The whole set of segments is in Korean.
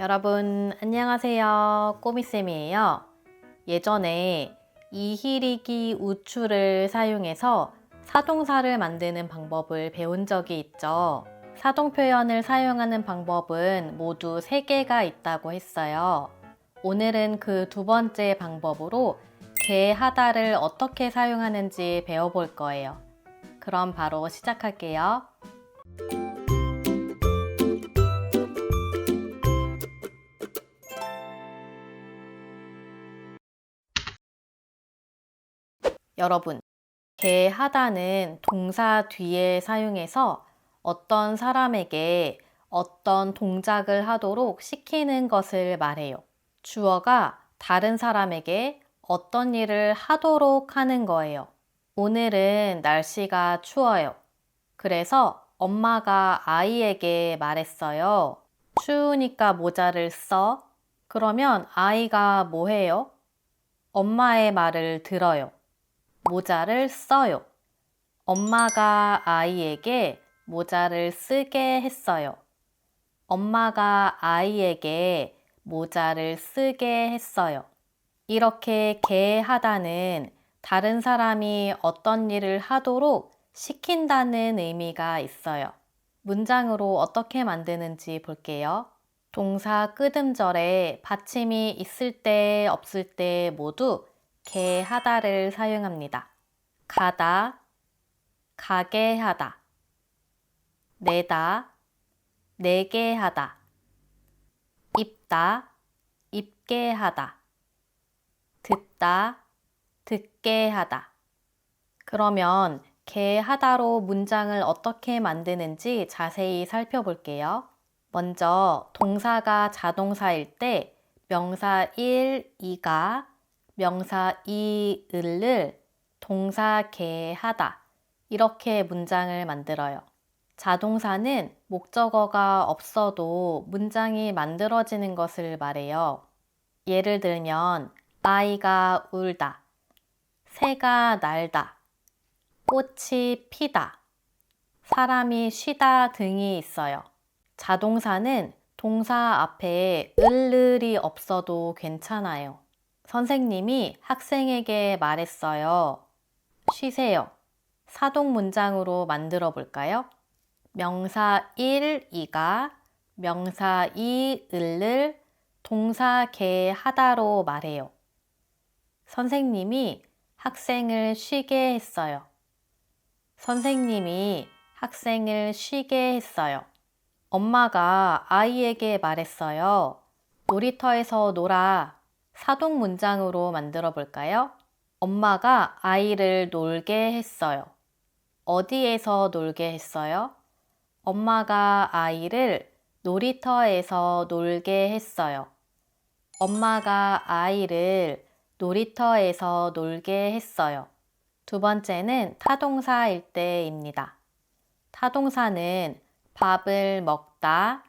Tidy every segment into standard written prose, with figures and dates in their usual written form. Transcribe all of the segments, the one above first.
여러분 안녕하세요. 꼬미쌤이에요. 예전에 이히리기 우추를 사용해서 사동사를 만드는 방법을 배운 적이 있죠. 사동 표현을 사용하는 방법은 모두 3개가 있다고 했어요. 오늘은 그 두 번째 방법으로 개하다를 어떻게 사용하는지 배워볼 거예요. 그럼 바로 시작할게요. 여러분, 개하다는 동사 뒤에 사용해서 어떤 사람에게 어떤 동작을 하도록 시키는 것을 말해요. 주어가 다른 사람에게 어떤 일을 하도록 하는 거예요. 오늘은 날씨가 추워요. 그래서 엄마가 아이에게 말했어요. 추우니까 모자를 써. 그러면 아이가 뭐 해요? 엄마의 말을 들어요. 모자를 써요. 엄마가 아이에게 모자를 쓰게 했어요. 엄마가 아이에게 모자를 쓰게 했어요. 이렇게 개하다는 다른 사람이 어떤 일을 하도록 시킨다는 의미가 있어요. 문장으로 어떻게 만드는지 볼게요. 동사 끄듬절에 받침이 있을 때 없을 때 모두 개하다를 사용합니다. 가다, 가게 하다. 내다, 내게 하다. 입다, 입게 하다. 듣다, 듣게 하다. 그러면 개하다로 문장을 어떻게 만드는지 자세히 살펴볼게요. 먼저 동사가 자동사일 때 명사 1, 2가 명사 2, 을을 동사 개하다 이렇게 문장을 만들어요. 자동사는 목적어가 없어도 문장이 만들어지는 것을 말해요. 예를 들면 아이가 울다, 새가 날다, 꽃이 피다, 사람이 쉬다 등이 있어요. 자동사는 동사 앞에 을이 없어도 괜찮아요. 선생님이 학생에게 말했어요. 쉬세요. 사동 문장으로 만들어 볼까요? 명사 1, 2가 명사 2, 을을 동사 개하다로 말해요. 선생님이 학생을 쉬게 했어요. 선생님이 학생을 쉬게 했어요. 엄마가 아이에게 말했어요. 놀이터에서 놀아. 사동 문장으로 만들어 볼까요? 엄마가 아이를 놀게 했어요. 어디에서 놀게 했어요? 엄마가 아이를 놀이터에서 놀게 했어요. 엄마가 아이를 놀이터에서 놀게 했어요. 두 번째는 타동사일 때입니다. 타동사는 밥을 먹다,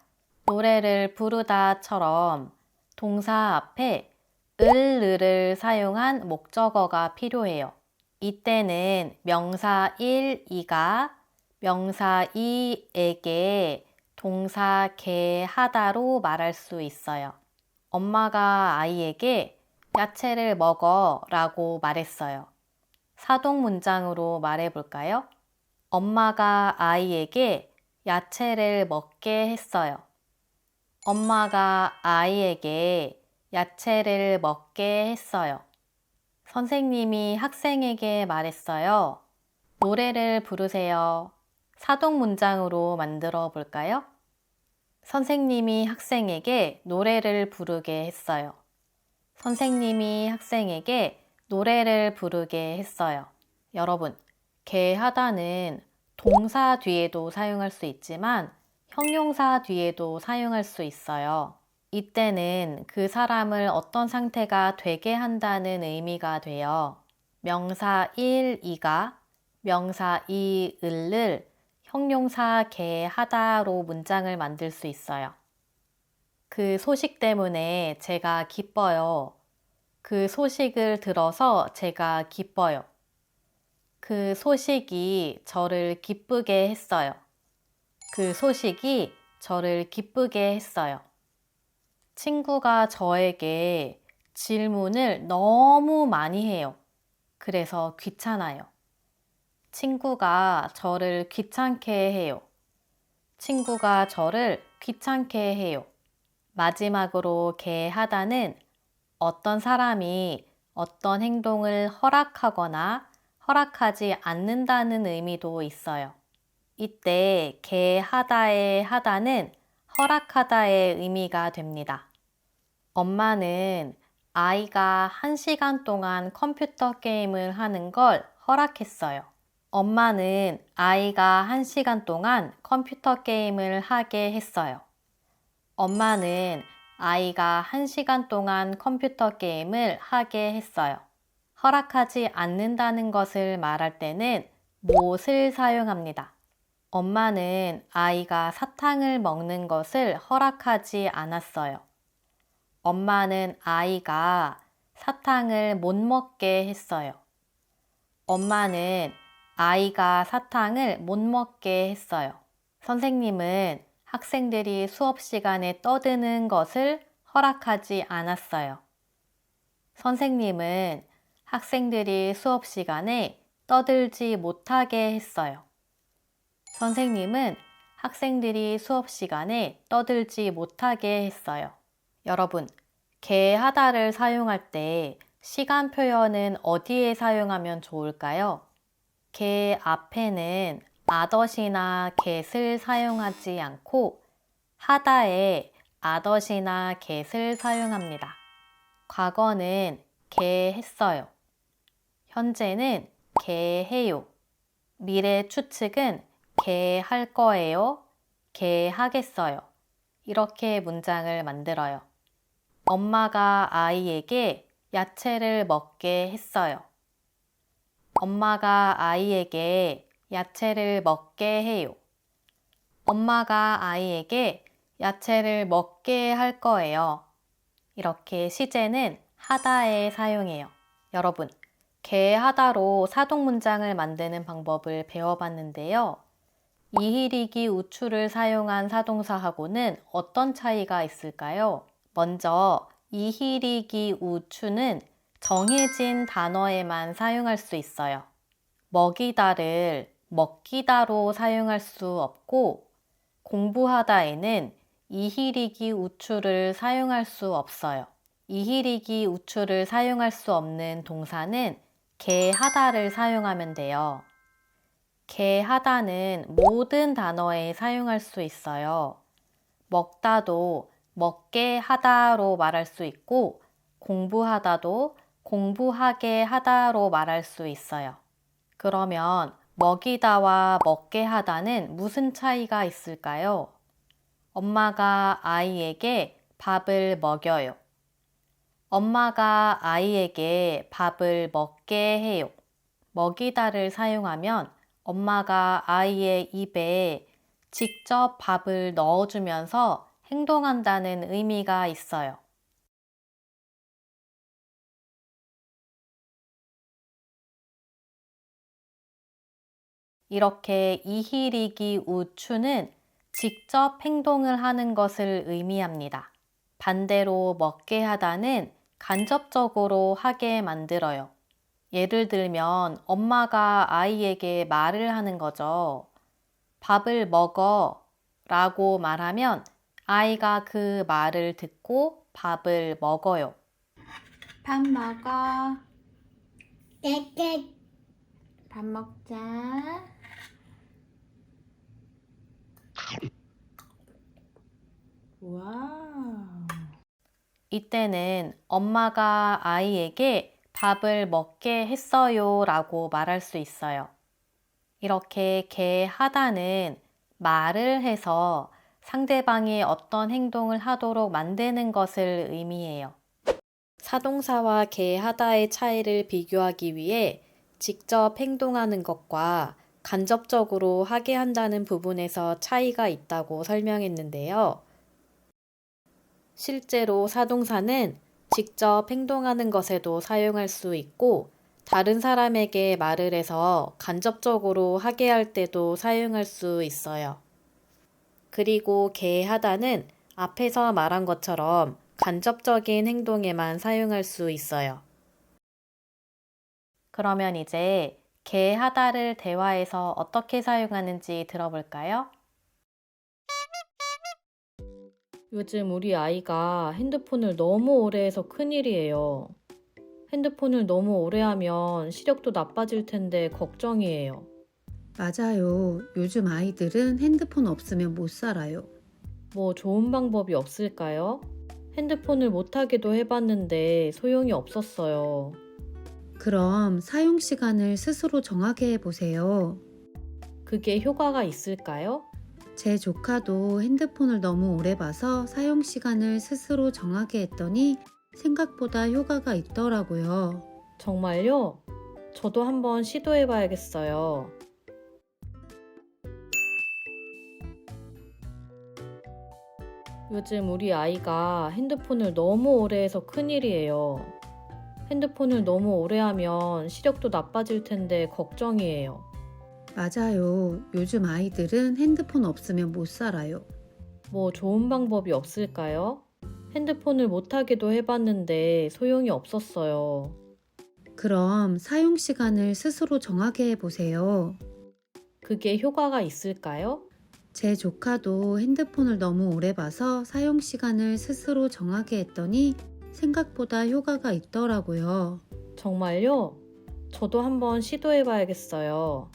노래를 부르다처럼 동사 앞에 을을 사용한 목적어가 필요해요. 이때는 명사 1, 2가 명사 2에게 동사 개하다로 말할 수 있어요. 엄마가 아이에게 야채를 먹어 라고 말했어요. 사동 문장으로 말해볼까요? 엄마가 아이에게 야채를 먹게 했어요. 엄마가 아이에게 야채를 먹게 했어요. 선생님이 학생에게 말했어요. 노래를 부르세요. 사동 문장으로 만들어 볼까요? 선생님이 학생에게 노래를 부르게 했어요. 선생님이 학생에게 노래를 부르게 했어요. 여러분, 개하다는 동사 뒤에도 사용할 수 있지만 형용사 뒤에도 사용할 수 있어요. 이때는 그 사람을 어떤 상태가 되게 한다는 의미가 돼요. 명사 1, 2가 명사 2, 을을 형용사 개하다로 문장을 만들 수 있어요. 그 소식 때문에 제가 기뻐요. 그 소식을 들어서 제가 기뻐요. 그 소식이 저를 기쁘게 했어요. 그 소식이 저를 기쁘게 했어요. 친구가 저에게 질문을 너무 많이 해요. 그래서 귀찮아요. 친구가 저를 귀찮게 해요. 친구가 저를 귀찮게 해요. 마지막으로 개하다는 어떤 사람이 어떤 행동을 허락하거나 허락하지 않는다는 의미도 있어요. 이때 개하다의 하다는 허락하다의 의미가 됩니다. 엄마는 아이가 1시간 동안 컴퓨터 게임을 하는 걸 허락했어요. 엄마는 아이가 1시간 동안 컴퓨터 게임을 하게 했어요. 엄마는 아이가 1시간 동안 컴퓨터 게임을 하게 했어요. 허락하지 않는다는 것을 말할 때는 못을 사용합니다. 엄마는 아이가 사탕을 먹는 것을 허락하지 않았어요. 엄마는 아이가 사탕을 못 먹게 했어요. 엄마는 아이가 사탕을 못 먹게 했어요. 선생님은 학생들이 수업 시간에 떠드는 것을 허락하지 않았어요. 선생님은 학생들이 수업 시간에 떠들지 못하게 했어요. 선생님은 학생들이 수업 시간에 떠들지 못하게 했어요. 여러분, 개하다를 사용할 때 시간 표현은 어디에 사용하면 좋을까요? 개 앞에는 아덧이나 get을 사용하지 않고 하다에 아덧이나 get을 사용합니다. 과거는 개 했어요. 현재는 개 해요. 미래 추측은 개 할 거예요. 개 하겠어요. 이렇게 문장을 만들어요. 엄마가 아이에게 야채를 먹게 했어요. 엄마가 아이에게 야채를 먹게 해요. 엄마가 아이에게 야채를 먹게 할 거예요. 이렇게 시제는 하다에 사용해요. 여러분, 개하다로 사동문장을 만드는 방법을 배워봤는데요. 이히리기 우추를 사용한 사동사하고는 어떤 차이가 있을까요? 먼저 이히리기 우추는 정해진 단어에만 사용할 수 있어요. 먹이다를 먹기다로 사용할 수 없고 공부하다에는 이히리기 우추를 사용할 수 없어요. 이히리기 우추를 사용할 수 없는 동사는 개하다를 사용하면 돼요. 개하다는 모든 단어에 사용할 수 있어요. 먹다도 먹게 하다로 말할 수 있고 공부하다도 공부하게 하다로 말할 수 있어요. 그러면 먹이다와 먹게 하다는 무슨 차이가 있을까요? 엄마가 아이에게 밥을 먹여요. 엄마가 아이에게 밥을 먹게 해요. 먹이다를 사용하면 엄마가 아이의 입에 직접 밥을 넣어주면서 행동한다는 의미가 있어요. 이렇게 이히리기 우추는 직접 행동을 하는 것을 의미합니다. 반대로 먹게 하다는 간접적으로 하게 만들어요. 예를 들면 엄마가 아이에게 말을 하는 거죠. 밥을 먹어 라고 말하면 아이가 그 말을 듣고 밥을 먹어요. 밥 먹어. 떼떼 밥 먹자. 와. 이때는 엄마가 아이에게 밥을 먹게 했어요 라고 말할 수 있어요. 이렇게 개하다는 말을 해서 상대방이 어떤 행동을 하도록 만드는 것을 의미해요. 사동사와 개하다의 차이를 비교하기 위해 직접 행동하는 것과 간접적으로 하게 한다는 부분에서 차이가 있다고 설명했는데요. 실제로 사동사는 직접 행동하는 것에도 사용할 수 있고 다른 사람에게 말을 해서 간접적으로 하게 할 때도 사용할 수 있어요. 그리고 개하다는 앞에서 말한 것처럼 간접적인 행동에만 사용할 수 있어요. 그러면 이제 개 하다를 대화에서 어떻게 사용하는지 들어볼까요? 요즘 우리 아이가 핸드폰을 너무 오래 해서 큰일이에요. 핸드폰을 너무 오래 하면 시력도 나빠질 텐데 걱정이에요. 맞아요. 요즘 아이들은 핸드폰 없으면 못 살아요. 뭐 좋은 방법이 없을까요? 핸드폰을 못하게도 해봤는데 소용이 없었어요. 그럼 사용 시간을 스스로 정하게 해보세요. 그게 효과가 있을까요? 제 조카도 핸드폰을 너무 오래 봐서 사용 시간을 스스로 정하게 했더니 생각보다 효과가 있더라고요. 정말요? 저도 한번 시도해봐야겠어요. 요즘 우리 아이가 핸드폰을 너무 오래 해서 큰일이에요. 핸드폰을 너무 오래 하면 시력도 나빠질 텐데 걱정이에요. 맞아요. 요즘 아이들은 핸드폰 없으면 못 살아요. 뭐 좋은 방법이 없을까요? 핸드폰을 못하게도 해봤는데 소용이 없었어요. 그럼 사용 시간을 스스로 정하게 해보세요. 그게 효과가 있을까요? 제 조카도 핸드폰을 너무 오래 봐서 사용 시간을 스스로 정하게 했더니 생각보다 효과가 있더라고요. 정말요? 저도 한번 시도해봐야겠어요.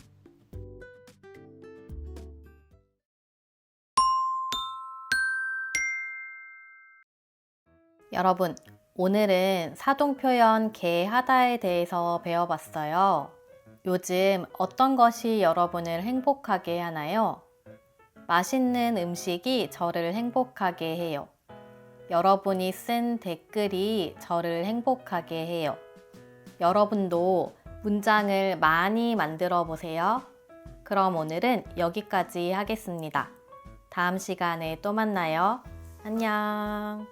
여러분, 오늘은 사동표현 개 하다에 대해서 배워봤어요. 요즘 어떤 것이 여러분을 행복하게 하나요? 맛있는 음식이 저를 행복하게 해요. 여러분이 쓴 댓글이 저를 행복하게 해요. 여러분도 문장을 많이 만들어 보세요. 그럼 오늘은 여기까지 하겠습니다. 다음 시간에 또 만나요. 안녕.